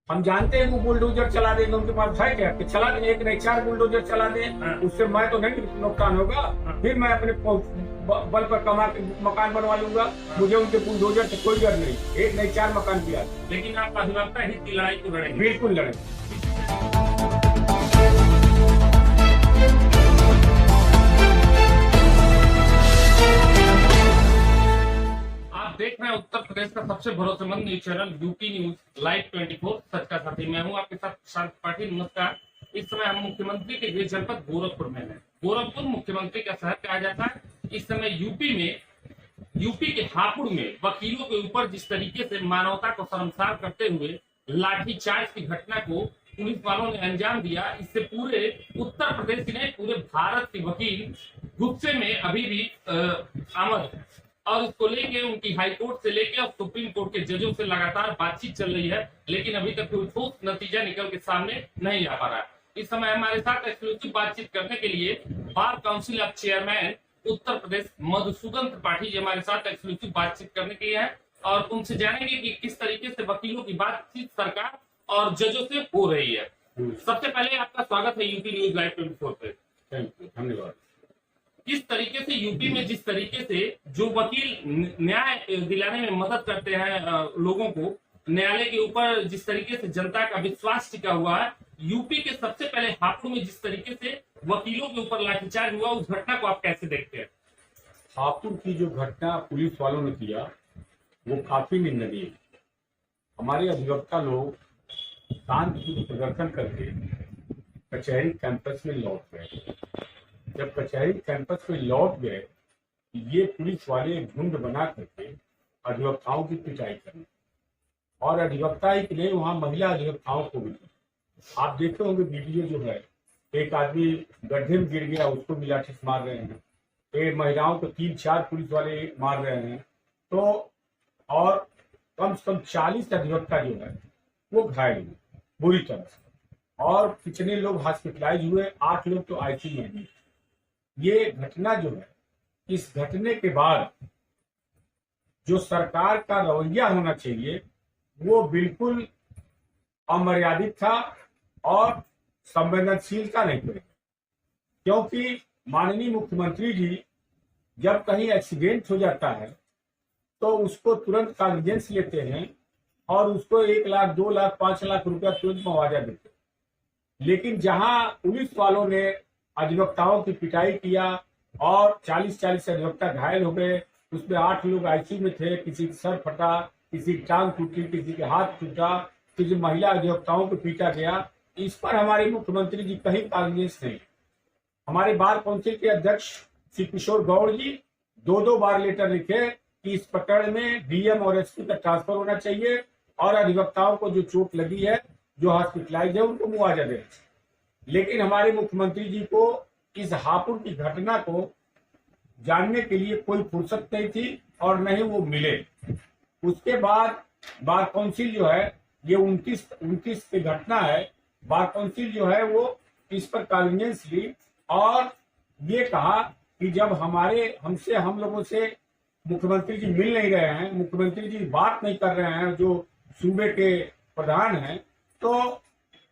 हम जानते हैं वो बुलडोजर चला देंगे, उनके पास है क्या कि चला देंगे, एक नहीं 4 बुलडोजर चला दें, उससे मैं तो नहीं नुकसान होगा। फिर मैं अपने बल पर कमा के मकान बनवा लूंगा, मुझे उनके बुलडोजर से कोई डर नहीं। एक नहीं 4 मकान किया। लेकिन आप अधिवक्ता हित की लड़ाई को लड़ेंगे? बिल्कुल लड़ेंगे। आप देख रहे हैं उत्तर प्रदेश का सबसे भरोसेमंद news channel UP news live 24 सच का साथी। मैं हूं आपके साथ प्रशांत पाटिल। नमस्कार। इस समय हम मुख्यमंत्री के गृह जनपद गोरखपुर में हैं। गोरखपुर मुख्यमंत्री का शहर कहा जाता है। इस समय यूपी के हापुड़ में वकीलों के ऊपर जिस तरीके से मानवता को शर्मसार करते हुए लाठीचार्ज की घटना को पुलिस वालों ने अंजाम दिया, इससे पूरे उत्तर प्रदेश ने पूरे भारत के वकील गुस्से में अभी भी आमद है और इसको लेके उनकी हाईकोर्ट से लेके और सुप्रीम कोर्ट के जजों से लगातार बातचीत चल रही है, लेकिन अभी तक कोई ठोस नतीजा निकल के सामने नहीं आ पा रहा है। इस समय हमारे साथ एक्सक्लूसिव बातचीत करने के लिए bar council of chairman Uttar Pradesh Madhusudan Tripathi ji हमारे साथ एक्सक्लूसिव बातचीत करने के लिए है और उनसे जानेंगे कि किस तरीके से वकीलों की बातचीत सरकार और जजों से हो रही है। सबसे पहले आपका स्वागत है यूपी न्यूज लाइव 24 पे। धन्यवाद। किस तरीके से यूपी में जिस तरीके से जो वकील न्याय दिलाने में मदद करते हैं लोगों को, न्यायालय के ऊपर जिस तरीके से जनता का विश्वास टिका हुआ है, यूपी के सबसे पहले हापुड़ में जिस तरीके से वकीलों के ऊपर लाठीचार्ज हुआ, उस घटना को आप कैसे देखते हैं? हापुड़ की जो घटना पुलिस वालों ने किया वो काफी निंदनीय है। हमारे अधिवक्ता लोग शांतिपूर्ण प्रदर्शन करके कचहरी कैंपस में लौट गए। जब कचहरी कैंपस में लौट गए, ये पुलिस वाले झुंड बना करके अधिवक्ताओं की पिटाई करने, और अधिवक्ता ही नहीं, वहां महिला अधिवक्ताओं को भी। आप देखे होंगे वीडियो जो है, एक आदमी गड्ढे में गिर गया, उसको भी लाठी से मार रहे हैं, एक महिलाओं को 3-4 पुलिस वाले मार रहे हैं। तो और कम से कम 40 अधिवक्ता जो है वो घायल हुए बुरी तरह से, और कितने लोग हॉस्पिटलाइज हुए, 8 लोग तो आईसीयू में हैं। ये घटना जो है, इस घटने के बाद जो सरकार का रवैया होना चाहिए वो बिल्कुल अमर्यादित था और संवेदनशीलता नहीं करेगा। क्योंकि माननीय मुख्यमंत्री जी जब कहीं एक्सीडेंट हो जाता है तो उसको तुरंत कॉग्निजेंस लेते हैं और उसको 1 लाख, 2 लाख, 5 लाख रुपया तुरंत मुआवजा देते हैं। लेकिन जहां पुलिस वालों ने अधिवक्ताओं की पिटाई किया और 40-40 अधिवक्ता घायल हो गए, उसमें 8 लोग आईसीयू में थे, किसी का सर फटा, किसी की टांग टूटी, किसी के हाथ टूटा, किसी महिला अधिवक्ताओं को पीटा गया, इस पर हमारे मुख्यमंत्री जी कहीं कॉग्निजेंस नहीं। हमारे बार काउंसिल के अध्यक्ष श्री किशोर गौड़ जी 2-2 बार लेटर लिखे कि इस प्रकरण में डीएम और एसपी का ट्रांसफर होना चाहिए और अधिवक्ताओं को जो चोट लगी है, जो हॉस्पिटलाइज है, उनको मुआवजा देना चाहिए। लेकिन हमारे मुख्यमंत्री जी को इस हापुड़ की घटना को जानने के लिए कोई फुर्सत नहीं थी और न ही वो मिले। उसके बाद बार काउंसिल जो है, ये 29 की घटना है, बार काउंसिल जो है वो इस पर कॉग्निजेंस ली और ये कहा कि जब हम लोगों से मुख्यमंत्री जी मिल नहीं रहे हैं, मुख्यमंत्री जी बात नहीं कर रहे हैं जो सूबे के प्रधान हैं, तो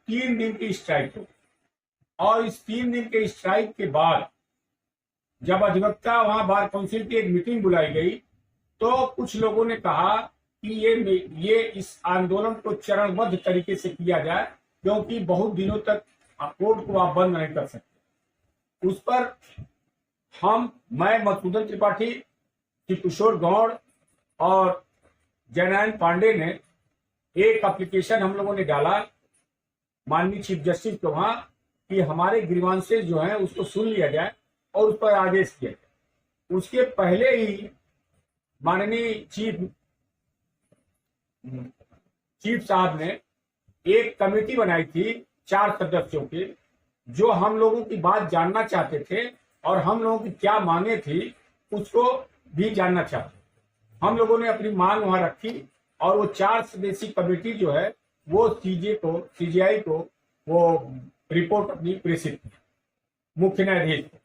3 दिन की स्ट्राइक हो। और इस 3 दिन के स्ट्राइक के बाद जब अधिवक्ता वहां बार काउंसिल की एक मीटिंग बुलाई गई, तो कुछ लोगों ने कहा कि ये इस आंदोलन को चरणबद्ध तरीके से किया जाए, क्योंकि बहुत दिनों तक कोर्ट को आप बंद नहीं कर सकते। उस पर मैं मधुसूदन त्रिपाठी, श्री किशोर गौड़ और जयनारायण पांडे ने एक एप्लीकेशन हम लोगों ने डाला माननीय चीफ जस्टिस को वहां कि हमारे ग्रीवांसेस जो हैं उसको सुन लिया जाए और उस पर आदेश किया जाए। उसके पहले ही माननीय चीफ साहब ने एक कमेटी बनाई थी 4 सदस्यों की, जो हम लोगों की बात जानना चाहते थे और हम लोगों की क्या मांगे थी उसको भी जानना चाहते। हम लोगों ने अपनी मांग वहां रखी और वो 4 सदस्यीय कमेटी जो है वो सीजीआई को वो रिपोर्ट अपनी प्रेषित की मुख्य न्यायाधीश को।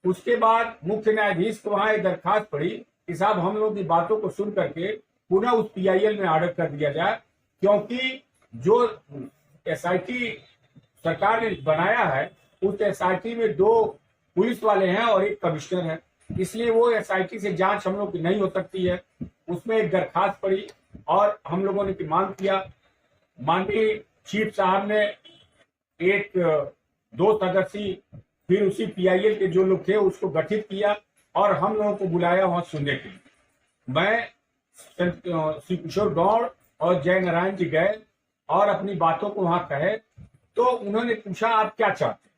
उसके बाद मुख्य न्यायाधीश को वहां एक दरखास्त पड़ी कि साहब हम लोगों की बातों को सुन करके पुनः उस पीआईएल में ऑर्डर कर दिया जाए, क्योंकि जो एसआईटी सरकार ने बनाया है उस एसआईटी में 2 पुलिस वाले हैं और 1 कमिश्नर है, इसलिए वो एसआईटी से जांच हम लोग की नहीं हो सकती है। उसमें एक दरखास्त पड़ी और हम लोगों ने मांग किया। माननीय चीफ साहब ने एक 2 सदस्यीय फिर उसी पीआईएल के जो लोग थे उसको गठित किया और हम लोगों को बुलाया वहां सुनने के लिए। मैं श्री किशोर गौड़ और जय नारायण जी गए और अपनी बातों को वहां कहे तो उन्होंने पूछा आप क्या चाहते हैं।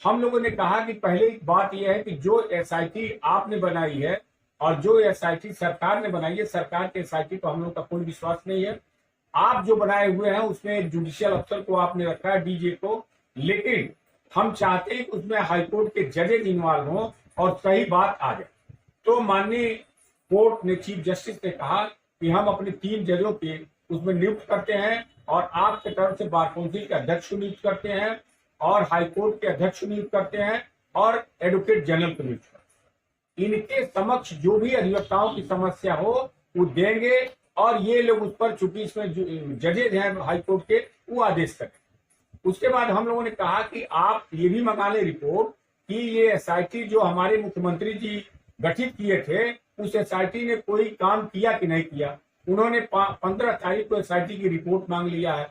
हम लोगों ने कहा कि पहले बात यह है कि जो एसआईटी आपने बनाई है और जो एसआईटी सरकार ने बनाई है, सरकार के एसआईटी पर हम लोग का कोई विश्वास नहीं है। आप जो बनाए हुए हैं उसमें जुडिशियल अफसर को आपने रखा है, डीजे को, लेकिन हम चाहते हैं कि उसमें हाईकोर्ट के जजेज इन्वॉल्व हों और सही बात आ जाए। तो माननीय कोर्ट ने, चीफ जस्टिस ने कहा कि हम अपने 3 जजों के उसमें नियुक्त करते हैं और आपके तरफ से बार काउंसिल के अध्यक्ष को नियुक्त करते हैं और हाईकोर्ट के अध्यक्ष को नियुक्त करते हैं और एडवोकेट जनरल को नियुक्त करते हैं। इनके समक्ष जो भी अधिवक्ताओं की समस्या हो वो देंगे और ये लोग उस पर, चूंकि इसमें जजेज हैं हाईकोर्ट के, वो आदेश करें। उसके बाद हम लोगों ने कहा कि आप ये भी मंगा ले रिपोर्ट कि ये एसआईटी जो हमारे मुख्यमंत्री जी गठित किए थे उस एसआईटी ने कोई काम किया कि नहीं किया। उन्होंने 15 तारीख को एसआईटी की रिपोर्ट मांग लिया है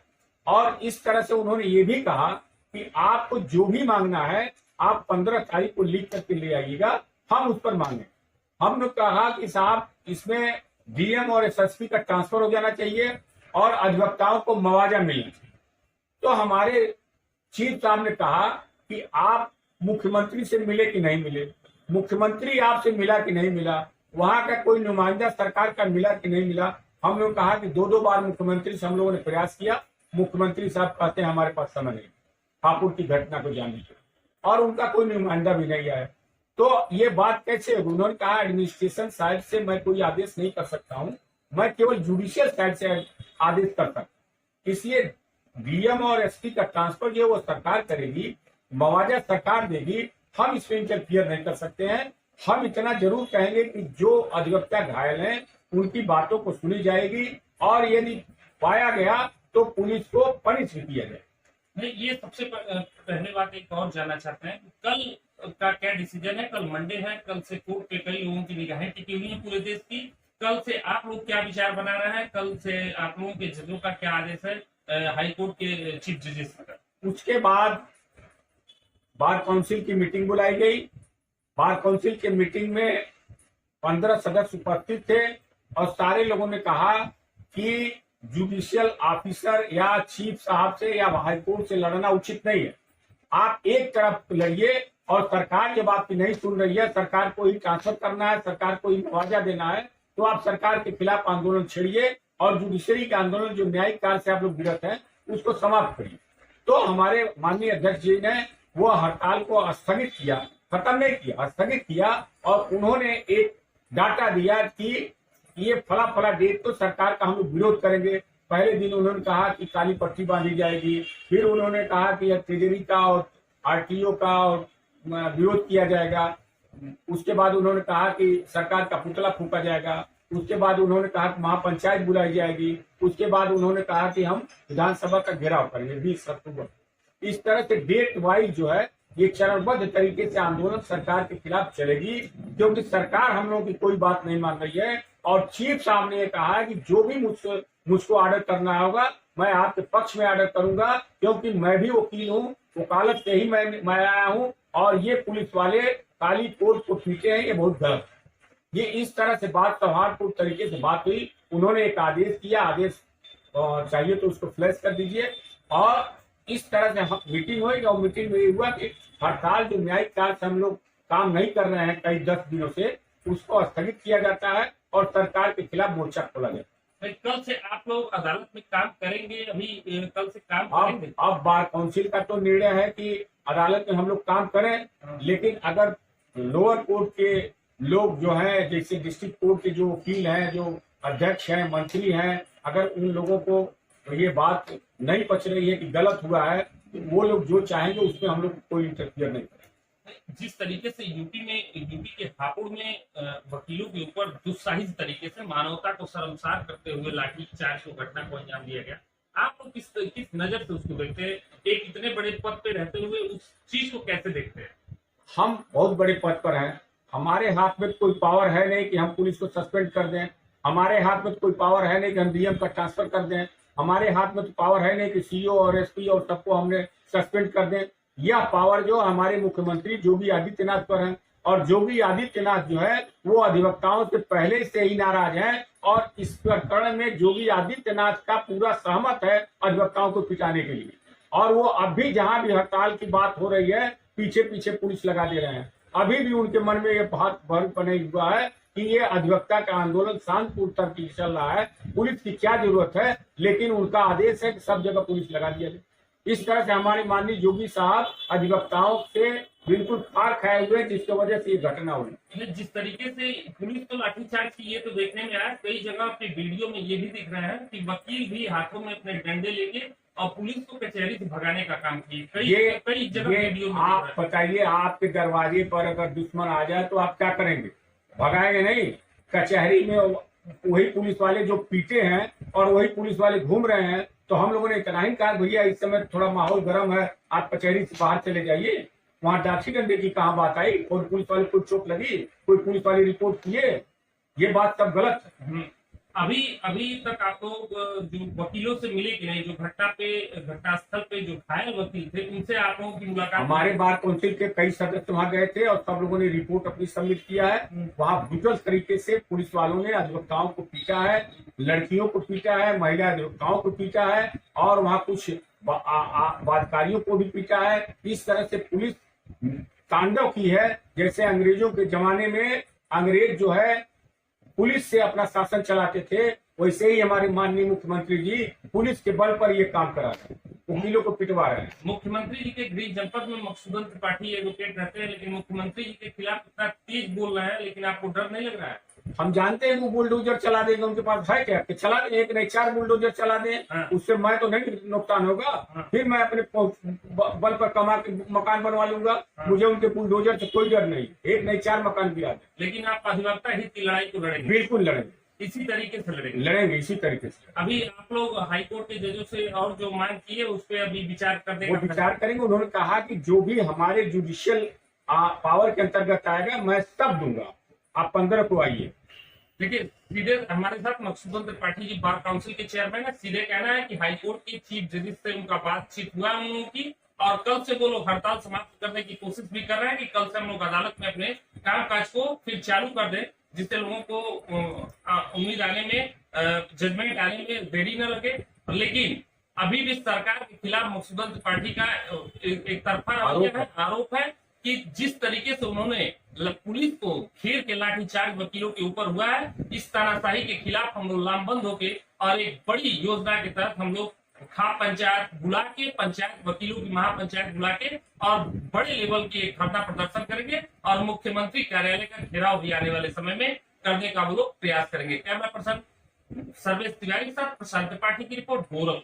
और इस तरह से उन्होंने ये भी कहा कि आपको जो भी मांगना है आप 15 तारीख को लिख करके ले आइएगा, हम उस पर मांगे। हमने कहा कि साहब इसमें डीएम और एसएसपी का ट्रांसफर हो जाना चाहिए और अधिवक्ताओं को मुआवजा मिलना चाहिए। तो हमारे चीफ साहब ने कहा कि आप मुख्यमंत्री से मिले कि नहीं मिले, मुख्यमंत्री आपसे मिला कि नहीं मिला, वहां का कोई नुमाइंदा सरकार का मिला कि नहीं मिला। हम लोग कहा कि 2-2 बार मुख्यमंत्री से हम लोगों ने प्रयास किया, मुख्यमंत्री साहब कहते हैं हमारे पास समय नहीं हापुड़ की घटना को जानने के, और उनका कोई नुमाइंदा भी नहीं आया। तो ये बात कैसे? उन्होंने कहा एडमिनिस्ट्रेशन साइड से मैं कोई आदेश नहीं कर सकता हूं, मैं केवल जुडिशियल साइड से आदेश कर सकता हूं। इसलिए डीएम और एसपी का ट्रांसफर जो वो सरकार करेगी, मुआवजा सरकार देगी, हम इसमें इंटरफियर नहीं कर सकते हैं। हम इतना जरूर कहेंगे कि जो अधिवक्ता घायल हैं उनकी बातों को सुनी जाएगी और यदि पाया गया तो पुलिस को पनिश भी किया जाए। नहीं, ये सबसे पहले बात एक और जानना चाहते हैं, कल का क्या डिसीजन है? कल मंडे है, कल से कोर्ट पे कई लोगों की निगाहें टिकी हुई है पूरे देश की। कल से आप लोग क्या विचार बना रहे हैं? कल से आप लोगों के जजों का क्या आदेश है हाईकोर्ट के चीफ जजेस का? उसके बाद बार काउंसिल की मीटिंग बुलाई गई। बार काउंसिल के मीटिंग में 15 सदस्य उपस्थित थे और सारे लोगों ने कहा कि जुडिशियल ऑफिसर या चीफ साहब से या हाईकोर्ट से लड़ना उचित नहीं है। आप एक तरफ लड़िए और सरकार जब आपकी नहीं सुन रही है, सरकार को ही ट्रांसफर करना है, सरकार को ही मुआवजा देना है, तो आप सरकार के खिलाफ आंदोलन छेड़िए और जुडिशरी का आंदोलन जो न्यायिक कार्य से आप लोग विरत हैं उसको समाप्त करिए। तो हमारे माननीय अध्यक्ष जी ने वो हड़ताल को स्थगित किया, खत्म नहीं किया, स्थगित किया और उन्होंने एक डाटा दिया कि ये फला फला डेट तो सरकार का हम लोग विरोध करेंगे। पहले दिन उन्होंने कहा कि काली पट्टी बांधी जाएगी, फिर उन्होंने कहा कि ट्रेजरी का और आरटीओ का और विरोध किया जाएगा। उसके बाद उन्होंने कहा कि सरकार का पुतला फूंका जाएगा। उसके बाद उन्होंने कहा कि महापंचायत बुलाई जाएगी। उसके बाद उन्होंने कहा कि हम विधानसभा का घेराव करेंगे 20 अक्टूबर। इस तरह से डेट वाइज जो है ये चरणबद्ध तरीके से आंदोलन सरकार के खिलाफ चलेगी, क्योंकि सरकार हम लोगों की कोई बात नहीं मान रही है। और चीफ साहब ने कहा है कि जो भी मुझको ऑर्डर करना होगा मैं आपके पक्ष में ऑर्डर करूंगा, क्योंकि मैं भी वकील हूँ, वकालत से ही मैं आया हूँ और ये पुलिस वाले काली कोर्ट को पीटे हैं, ये बहुत गलत है। ये इस तरह से बात सौहार्दपूर्ण तरीके से बात हुई। उन्होंने एक आदेश किया, आदेश चाहिए तो उसको फ्लैश कर दीजिए। और इस तरह से हम मीटिंग हुई और मीटिंग में ये हुआ कि हड़ताल जो न्यायिक कार्य से हम लोग काम नहीं कर रहे हैं कई 10 दिनों से, उसको स्थगित किया जाता है और सरकार के खिलाफ मोर्चा खोला जाता है। कल से आप लोग अदालत में काम करेंगे? अभी कल से काम करेंगे? अब बार काउंसिल का तो निर्णय है कि अदालत में हम लोग काम करें, लेकिन अगर लोअर कोर्ट के लोग जो हैं, जैसे डिस्ट्रिक्ट कोर्ट के जो वकील हैं, जो अध्यक्ष हैं, मंत्री हैं, अगर उन लोगों को ये बात नहीं पच रही है कि गलत हुआ है, तो वो लोग जो चाहेंगे उसमें हम लोग कोई इंटरफियर नहीं करेंगे। जिस तरीके से यूपी के हापुड़ में वकीलों के ऊपर दुस्साहिज तरीके से मानवता को शर्मसार करते हुए लाठीचार्ज की घटना को अंजाम दिया गया, आप लोग किस नजर से उसको देखते हैं? एक इतने बड़े पद पे रहते हुए उस चीज को कैसे देखते हैं? हम बहुत बड़े पद पर हैं, हमारे हाथ में कोई पावर है नहीं कि हम पुलिस को सस्पेंड कर दें, हमारे हाथ में कोई पावर है नहीं कि हम डीएम का ट्रांसफर कर दें, हमारे हाथ में तो पावर है नहीं कि सीईओ और एसपी और सबको हमने सस्पेंड कर दें। यह पावर जो हमारे मुख्यमंत्री योगी आदित्यनाथ पर है, और योगी आदित्यनाथ जो है वो अधिवक्ताओं से पहले से ही नाराज है, और इस प्रकरण में योगी आदित्यनाथ का पूरा सहमत है अधिवक्ताओं को पिटाने के लिए। और वो अब भी जहां भी हड़ताल की बात हो रही है, पीछे पीछे पुलिस लगा दे रहे हैं। अभी भी उनके मन में ये बात भर बने हुआ है कि ये अधिवक्ता का आंदोलन शांतिपूर्ण तरीके से चल रहा है, पुलिस की क्या जरूरत है, लेकिन उनका आदेश है कि सब जगह पुलिस लगा दिया जाए। इस तरह से हमारे माननीय योगी साहब अधिवक्ताओं से बिल्कुल पार खाए हुए, जिसकी वजह से ये घटना हुई। जिस तरीके से पुलिस तो लाठीचार्ज की, ये तो देखने में आया, कई जगह अपने वीडियो में ये भी दिख रहा है कि वकील भी हाथों में अपने डंडे लेके और पुलिस को कचहरी से भगाने का काम किए। कई जगह वीडियो में आप बताइए, आपके दरवाजे पर अगर दुश्मन आ जाए तो आप क्या करेंगे? भगाएंगे नहीं। कचहरी में वही पुलिस वाले जो पीटे हैं और वही पुलिस वाले घूम रहे हैं, तो हम लोगों ने इतना ही कहा भैया इस समय थोड़ा माहौल गर्म है, आप कचहरी से बाहर चले जाइए। वहां डाठी डंडे की कहाँ बात आई? और पुलिस वाले को चोट लगी, कोई पुलिस वाले रिपोर्ट किए? ये बात सब गलत है। अभी तक आप लोग जो वकीलों से मिले कि नहीं, जो घटनास्थल पे जो घायल वकील थे, उनसे आप लोगों की मुलाकात? हमारे बार काउंसिल के कई सदस्य वहां गए थे और सब लोगों ने रिपोर्ट अपनी सबमिट किया है। वहां ब्रूटल तरीके से पुलिस वालों ने अधिवक्ताओं को पीटा है, लड़कियों को पीटा है, महिला अधिवक्ताओं को पीटा है, और वहां कुछ वादकारियों को भी पीटा है। इस तरह से पुलिस तांडव की है, जैसे अंग्रेजों के जमाने में अंग्रेज जो है पुलिस से अपना शासन चलाते थे, वैसे ही हमारे माननीय मुख्यमंत्री जी पुलिस के बल पर ये काम करा रहे हैं, वकीलों को पिटवा रहे हैं। मुख्यमंत्री जी के गृह जनपद में मकसूदन त्रिपाठी एडवोकेट रहते हैं, लेकिन मुख्यमंत्री जी के खिलाफ इतना तेज बोल रहे हैं, लेकिन आपको डर नहीं लग रहा है? हम जानते हैं वो बुलडोजर चला देंगे, उनके पास है क्या कि चला दें? एक नहीं 4 बुलडोजर चला दें। हाँ। उससे मैं तो नहीं नुकसान होगा। हाँ। फिर मैं अपने बल पर कमा के मकान बनवा लूंगा। हाँ। मुझे उनके बुलडोजर से कोई डर नहीं, एक नहीं 4 मकान गिरा दें। लेकिन आप अधिवक्ता हित की लड़ाई को लड़ेंगे? बिल्कुल लड़ेंगे, इसी तरीके से लड़ेंगे इसी तरीके से। अभी आप लोग हाईकोर्ट के जजों से और जो मांग की है उस पर अभी विचार करने वो विचार करेंगे। उन्होंने कहा कि जो भी हमारे जुडिशियल पावर के अंतर्गत आएगा मैं सब दूंगा, आप 15 को आइए। देखिए, सीधे हमारे साथ मकसूदन त्रिपाठी जी बार काउंसिल के चेयरमैन है। सीधे कहना है कि हाईकोर्ट के चीफ जस्टिस से उनका बातचीत हुआ उन लोगों की, और कल से वो लोग हड़ताल समाप्त करने की कोशिश भी कर रहे हैं कि कल से हम लोग अदालत में अपने कामकाज को फिर चालू कर दें, जिससे लोगों को उम्मीद आने में, जजमेंट आने में देरी न लगे। लेकिन अभी भी सरकार के खिलाफ मकसूदन त्रिपाठी का एक तरफा आरोप है कि जिस तरीके से उन्होंने पुलिस को घेर के लाठीचार्ज वकीलों के ऊपर हुआ है, इस तानाशाही के खिलाफ हम लोग लामबंद होके और एक बड़ी योजना के तहत हम लोग खाप पंचायत बुला के, पंचायत वकीलों की महापंचायत बुला के और बड़े लेवल की एक धरना प्रदर्शन करेंगे, और मुख्यमंत्री कार्यालय का घेराव भी आने वाले समय में करने का वो लोग प्रयास करेंगे। कैमरा पर्सन सर्वेश तिवारी के साथ प्रशांत त्रिपाठी की रिपोर्ट, गोरखपुर।